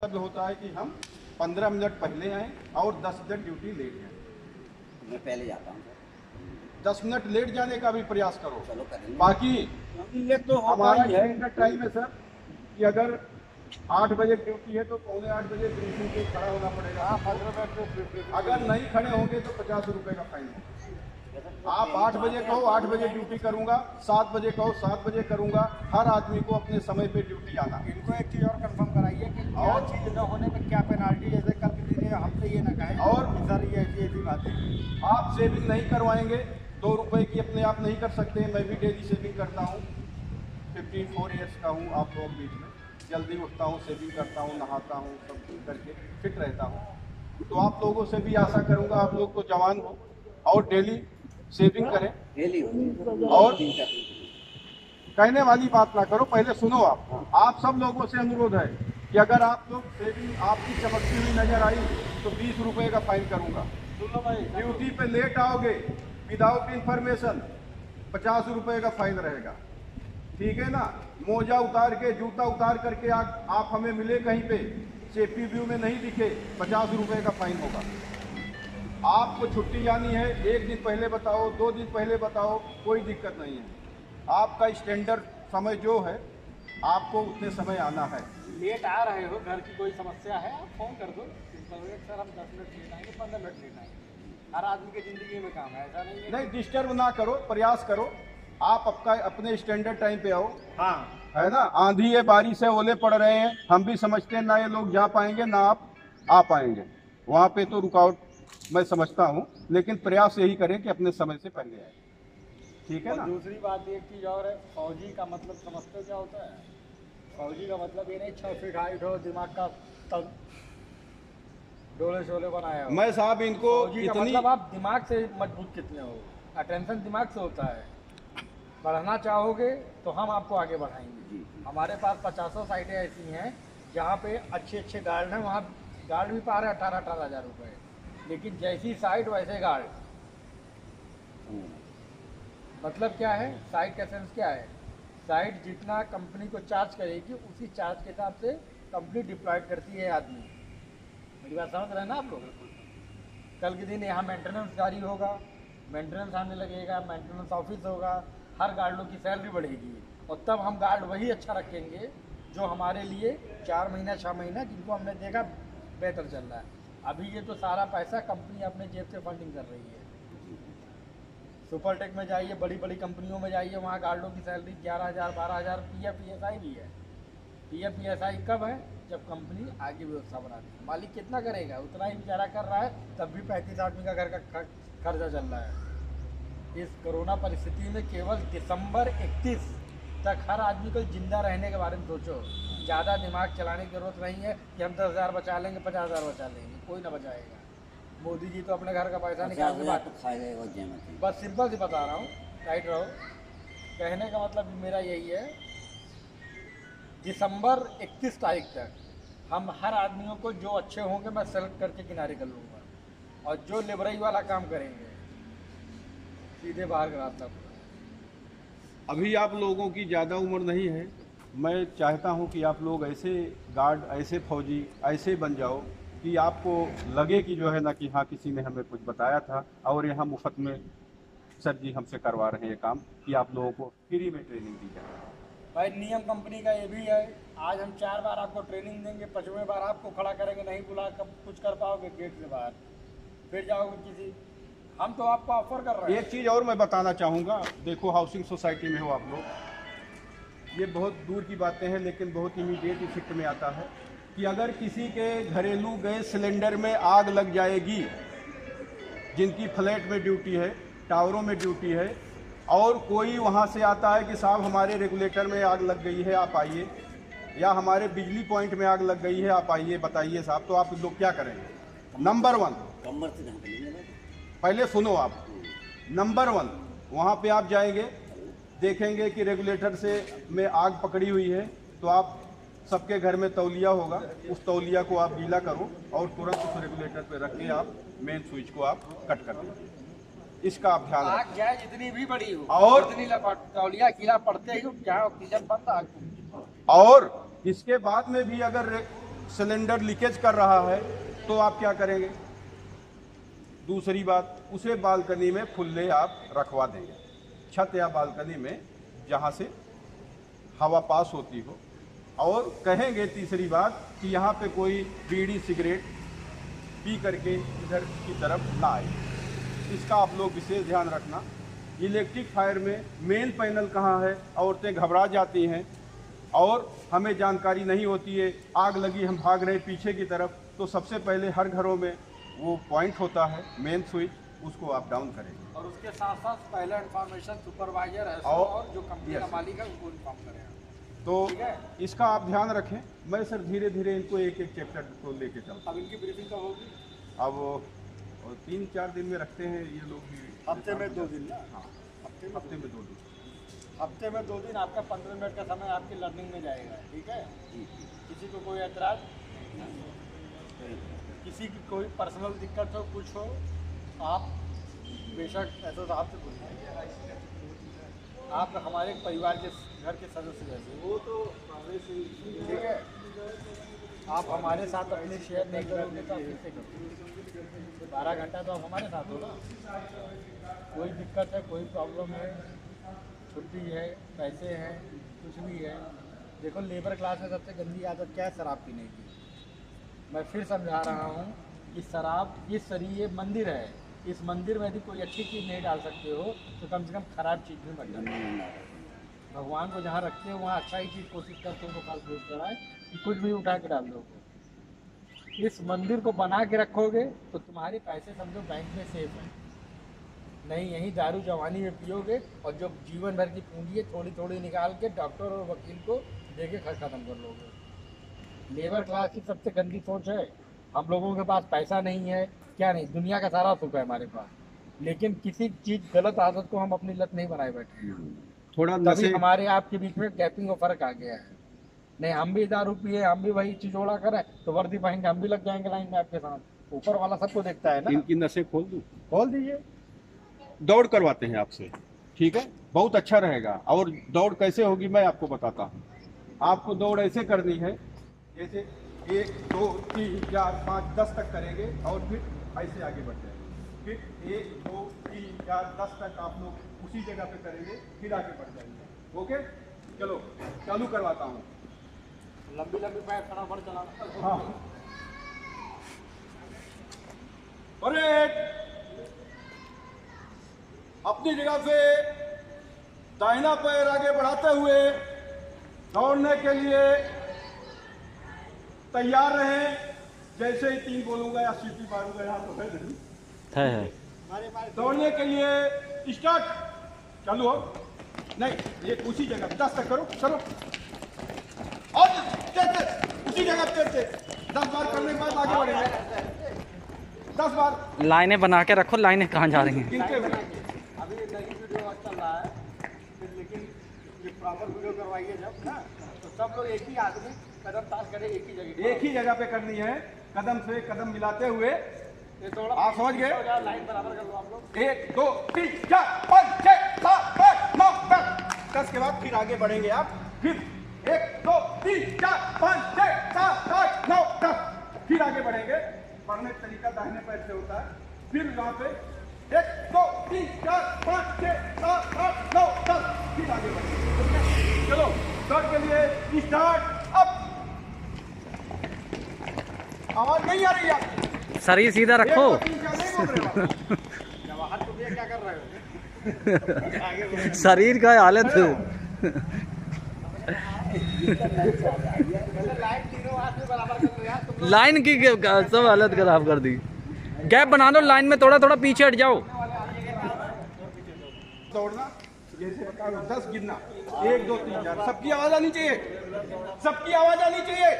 मतलब होता है कि हम 15 मिनट पहले आए और 10 मिनट ड्यूटी लेट जाए। मैं पहले जाता हूँ 10 मिनट लेट जाने का भी प्रयास करो। चलो करेंगे। बाकी ये तो हमारा हमारा स्टैंडर्ड टाइम है सर कि अगर 8 बजे ड्यूटी है तो पौने 8 बजे ब्रीफिंग पे खड़ा होना पड़ेगा। अगर नहीं खड़े होंगे तो 50 रुपए का फाइन होगा। आप 8 बजे कहो 8 बजे ड्यूटी करूंगा, 7 बजे कहो 7 बजे करूंगा। हर आदमी को अपने समय पे ड्यूटी आना। इनको एक चीज़ और कंफर्म कराइए कि क्या चीज़ न होने पे क्या पेनाल्टी, जैसे कल के दिन हमसे ये ना कहें और सर ये ऐसी बातें। आप सेविंग नहीं करवाएंगे 2 रुपए की अपने आप नहीं कर सकते। मैं भी डेली सेविंग करता हूँ, 54 ईयर्स का हूँ आप लोग बीच में। जल्दी उठता हूँ, सेविंग करता हूँ, नहाता हूँ, सब कुछ करके फिट रहता हूँ। तो आप लोगों से भी आशा करूँगा आप लोग तो जवान हो और डेली सेविंग करें। डेली होती और कहने वाली बात ना करो, पहले सुनो। आप सब लोगों से अनुरोध है कि अगर आप लोग सेविंग आपकी चमकती हुई नजर आई तो 20 रुपए का फाइन करूंगा। ड्यूटी पे लेट आओगे विदाउट इंफॉर्मेशन 50 रुपए का फाइन रहेगा। ठीक है ना। मोजा उतार के जूता उतार करके आप हमें मिले कहीं पे, सेफ्टी व्यू में नहीं दिखे, 50 रुपए का फाइन होगा। आपको छुट्टी जानी है 1 दिन पहले बताओ, 2 दिन पहले बताओ, कोई दिक्कत नहीं है। आपका स्टैंडर्ड समय जो है आपको उतने समय आना है। लेट आ रहे हो, घर की कोई समस्या है आप फोन कर दो, सर हम 10 मिनट लेट आएंगे, 15 मिनट लेट आएंगे। हर आदमी की जिंदगी में काम है, ऐसा नहीं है। नहीं डिस्टर्ब ना करो, प्रयास करो। आप अपने स्टैंडर्ड टाइम पे आओ। हाँ है ना। आंधी है, बारिश है, ओले पड़ रहे हैं, हम भी समझते हैं ना ये लोग जा पाएंगे ना आप आ पाएंगे। वहाँ पे तो रुकावट मैं समझता हूँ, लेकिन प्रयास यही करें कि अपने समय से पहले आए। ठीक है और ना। दूसरी बात एक चीज़ और है, फौजी का मतलब समझते हो क्या होता है? फौजी का मतलब ये नहीं 6 फीट हाइट हो, दिमाग का तब डोले शोले बनाया हो। मैं साहब इनको फौजी का इतनी मतलब आप दिमाग से मजबूत कितने हो, अटेंशन दिमाग से होता है। बढ़ना चाहोगे तो हम आपको आगे बढ़ाएंगे। हमारे पास 50 साइटें ऐसी हैं जहाँ पे अच्छे अच्छे गार्ड हैं, वहाँ गार्ड भी पा रहे 18-18 हज़ार रुपये, लेकिन जैसी साइट वैसे गार्ड। मतलब क्या है, साइट का सेंस क्या है? साइट जितना कंपनी को चार्ज करेगी उसी चार्ज के हिसाब से कंपनी डिप्लॉयड करती है आदमी। मेरी बात समझ रहे हैं ना आप लोग? कल के दिन यहाँ मेंटेनेंस गाड़ी होगा, मेंटेनेंस आने लगेगा, मेंटेनेंस ऑफिस होगा, हर गार्डों की सैलरी बढ़ेगी और तब हम गार्ड वही अच्छा रखेंगे जो हमारे लिए 4 महीना 6 महीना जिनको हमने देखा बेहतर चल रहा है। अभी ये तो सारा पैसा कंपनी अपने जेब से फंडिंग कर रही है। सुपरटेक में जाइए, बड़ी बड़ी कंपनियों में जाइए, वहाँ गार्डों की सैलरी 11,000 12,000। PF PSI भी है। PF PSI कब है? जब कंपनी आगे व्यवस्था बनाती है। मालिक कितना करेगा, उतना ही बेचारा कर रहा है, तब भी 35 आदमी का घर का खर्चा चल रहा है। इस कोरोना परिस्थिति में केवल दिसंबर 31 तक हर आदमी को जिंदा रहने के बारे में सोचो। ज़्यादा दिमाग चलाने की जरूरत नहीं है कि हम 10,000 बचा लेंगे, 50,000 बचा लेंगे, कोई ना बचाएगा। मोदी जी तो अपने घर का पैसा निकाल के बात बस सिंपल सी बता रहा हूँ, राइट रहो। कहने का मतलब मेरा यही है, दिसंबर 31 तारीख तक हम हर आदमियों को जो अच्छे होंगे मैं सेलेक्ट करके किनारे कर लूँगा, और जो लेबरई वाला काम करेंगे सीधे बाहर का रास्ता। अभी आप लोगों की ज़्यादा उम्र नहीं है। मैं चाहता हूं कि आप लोग ऐसे गार्ड, ऐसे फौजी ऐसे बन जाओ कि आपको लगे कि जो है ना कि हाँ किसी ने हमें कुछ बताया था और यहाँ मुफ्त में सर जी हमसे करवा रहे हैं ये काम, कि आप लोगों को फ्री में ट्रेनिंग दी जाए। भाई नियम कंपनी का ये भी है, आज हम 4 बार आपको ट्रेनिंग देंगे, 5वें बार आपको खड़ा करेंगे, नहीं बुला कब कुछ कर पाओगे गेट से बाहर, फिर जाओगे किसी। हम तो आपको ऑफर कर रहे हैं। एक चीज़ और मैं बताना चाहूँगा, देखो हाउसिंग सोसाइटी में हो आप लोग, ये बहुत दूर की बातें हैं लेकिन बहुत इमीडिएट इफेक्ट में आता है कि अगर किसी के घरेलू गैस सिलेंडर में आग लग जाएगी, जिनकी फ्लैट में ड्यूटी है, टावरों में ड्यूटी है, और कोई वहाँ से आता है कि साहब हमारे रेगुलेटर में आग लग गई है आप आइए, या हमारे बिजली पॉइंट में आग लग गई है आप आइए बताइए साहब, तो आप लोग क्या करेंगे? नंबर 1 पहले सुनो आप, नंबर 1 वहाँ पे आप जाएंगे, देखेंगे कि रेगुलेटर से में आग पकड़ी हुई है, तो आप सबके घर में तौलिया होगा, उस तौलिया को आप गीला करो और तुरंत उस रेगुलेटर पे रख के आप मेन स्विच को आप कट कर दीजिए। इसका आप ध्यान रखें। आग जाए जितनी भी बड़ी हो और उतनी तौलिया गीला पड़ते ही चाहे ऑक्सीजन बंद आग। और इसके बाद में भी अगर सिलेंडर लीकेज कर रहा है तो आप क्या करेंगे? दूसरी बात, उसे बालकनी में खुले आप रखवा देंगे, छत या बालकनी में जहाँ से हवा पास होती हो। और कहेंगे तीसरी बात कि यहाँ पे कोई बीड़ी सिगरेट पी करके इधर की तरफ ना आए। इसका आप लोग विशेष ध्यान रखना। इलेक्ट्रिक फायर में मेन पैनल कहाँ है, औरतें घबरा जाती हैं और हमें जानकारी नहीं होती है, आग लगी हम भाग रहे पीछे की तरफ। तो सबसे पहले हर घरों में वो पॉइंट होता है मेन स्विच, उसको आप डाउन करेंगे। और उसके साथ साथ पहला इन्फॉर्मेशन सुपरवाइजर है और जो कंपनी का मालिक है उनको इन्फॉर्म करें। तो इसका आप ध्यान रखें। मैं सर धीरे धीरे इनको एक एक चैप्टर को लेके चलता अब इनकी ब्रीफिंग कब होगी? अब 3-4 दिन में रखते हैं ये लोग भी। हफ्ते में 2 दिन ना? हाँ, हफ्ते में 2 दिन। हफ्ते में 2 दिन आपका 15 मिनट का समय आपकी लर्निंग में जाएगा, ठीक है? किसी को कोई ऐतराज, किसी की कोई पर्सनल दिक्कत हो, कुछ हो, आप बेशक ऐसा साहब से पूछिए। आप हमारे परिवार के घर के सदस्य जैसे, वो तो ठीक है। आप हमारे साथ अपने शेयर नहीं करोगे तो आप किससे करोगे? 12 घंटा तो आप हमारे साथ हो ना। कोई दिक्कत है, कोई प्रॉब्लम है, छुट्टी है, पैसे हैं, कुछ भी है। देखो लेबर क्लास में सबसे गंदी आदत क्या है? शराब पीने की। मैं फिर समझा रहा हूँ कि शराब, इस शरीर ये मंदिर है, इस मंदिर में यदि कोई अच्छी चीज़ नहीं डाल सकते हो तो कम से कम खराब चीज़ भी मत डालो। भगवान को जहाँ रखते हो वहाँ अच्छा ही चीज़ कोशिश करते हो, फल फूल चढ़ाए कि कुछ भी उठा के डाल दो। इस मंदिर को बना के रखोगे तो तुम्हारे पैसे समझो बैंक में सेफ है। नहीं यहीं दारू जवानी में पियोगे और जो जीवन भर की पूंजी है थोड़ी थोड़ी निकाल के डॉक्टर और वकील को दे के खर्च खत्म कर लोगे। लेबर क्लास की सबसे गंदी सोच है, हम लोगों के पास पैसा नहीं है, क्या नहीं, दुनिया का सारा सुख है हमारे पास, लेकिन किसी चीज़ गलत आदत को हम अपनी लत नहीं बनाए बैठे हैं। थोड़ा तभी हमारे आपके बीच में गैपिंग का फर्क आ गया है। नहीं हम भी दारू पिए, हम भी वही चिचोड़ा करें तो वर्दी पहन के हम भी लग जाएंगे लाइन में आपके साथ। ऊपर वाला सबको देखता है ना। इनकी नसें खोल दूं? खोल दीजिए। दौड़ करवाते हैं आपसे, ठीक है? बहुत अच्छा रहेगा। और दौड़ कैसे होगी मैं आपको बताता हूँ। आपको दौड़ ऐसे करनी है जैसे 1 2 3 4 5 10 तक करेंगे और फिर ऐसे आगे बढ़ जाएंगे। फिर 1 2 3 4 10 तक आप लोग उसी जगह पे करेंगे, फिर आगे बढ़ जाएंगे। ओके, चलो चालू करवाता हूँ। लंबी लंबी पैर फटाफट चलाना। हाँ, परेड अपनी जगह से दाहिना पैर आगे बढ़ाते हुए दौड़ने के लिए तैयार रहें। जैसे ही 3 बोलूंगा या सीटी मारूंगा, यहाँ तो है नहीं है। दौड़ने के लिए स्टार्ट, चालू हो। नहीं ये उसी जगह 10 तक करो, चलो। और उसी जगह पे 10 बार करने के बाद आगे बढ़ेंगे। 10 बार लाइनें बना के रखो, लाइनें कहाँ जा रही हैं? गिनते हुए। अभी ये नई वीडियो चल रहा है, फिर लेकिन ये प्रॉपर वीडियो करवाइए जब ना, तो सब लोग एक ही आदमी कदम पास करे, एक ही जगह पे करनी है, कदम से कदम मिलाते हुए। ये थोड़ा आप समझ गए? लाइन बराबर कर लो आप लोग। 1 2 3 4 5 6 7 8 9 10 के बाद फिर आगे बढ़ेंगे आप। फिर 1 2 3 4 5 6 7 8 9 10 फिर आगे बढ़ेंगे। बढ़ने का तरीका दाहिने पैर से होता है। फिर यहाँ पे 1 2 3 4 5 6 7 8 9 10 फिर आगे बढ़ेंगे। चलो दौड़ के लिए स्टार्ट। अब आवाज नहीं आ रही है? शरीर सीधा रखो। 1 2 3 4 नहीं बोल रहे हो? जवाहर तुम ये क्या कर रहे हो? आगे बढ़ो। शरीर का हालत लाइन तीनों आदमी बराबर कर लो यार, तुम लोग लाइन की सब हालत खराब कर दी। गैप बना दो लाइन में, थोड़ा थोड़ा पीछे हट जाओ। दौड़ना जैसे बता रहा हूं, 10 गिनना, 1 2 3 4। सबकी आवाज आनी चाहिए, सबकी आवाज आनी चाहिए।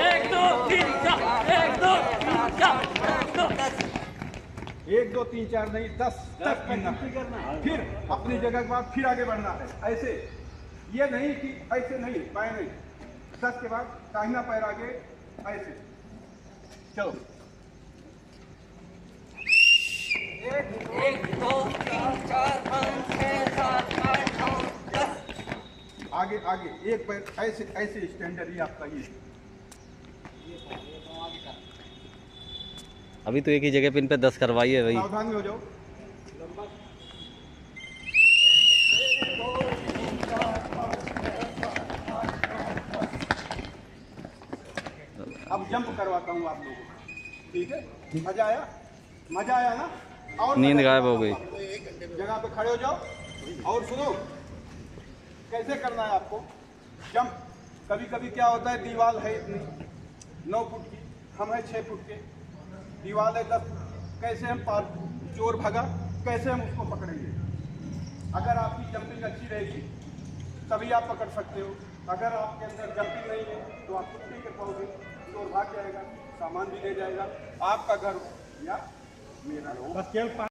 1 2 3 4 1 2 3 4 1 2 3 4 नहीं, 10 तक गिनना। फिर अपनी जगह के बाद फिर आगे बढ़ना है। ऐसे ये नहीं कि ऐसे नहीं, पाए नहीं। 10 के बाद दाहिना पैर आगे, ऐसे चलो। 1 2 3 4 5 6 7 8 9 10। आगे आगे एक पैर ऐसे ऐसे स्टैंडर्ड, ये आपका ये अभी तो एक ही जगह पे इन पे 10 करवाई है भाई। सावधानी हो जाओ। अब जंप करवाता हूँ आप लोगों को, ठीक है? मजा आया? मजा आया ना? और नींद मजा गायब हो आया। गई। जगह पे खड़े हो जाओ और सुनो, कैसे करना है आपको जंप। कभी कभी क्या होता है, दीवार है इतनी 9 फुट की, हम है 6 फुट के, दीवार है 10 फुट की, कैसे हम पार चोर भगा, कैसे हम उसको पकड़ेंगे? अगर आपकी जंपिंग अच्छी रहेगी तभी आप पकड़ सकते हो। अगर आपके अंदर जंपिंग नहीं है तो आप कुछ नहीं कर पाओगे, चोर भाग जाएगा, सामान भी ले जाएगा, आपका घर या मेरा।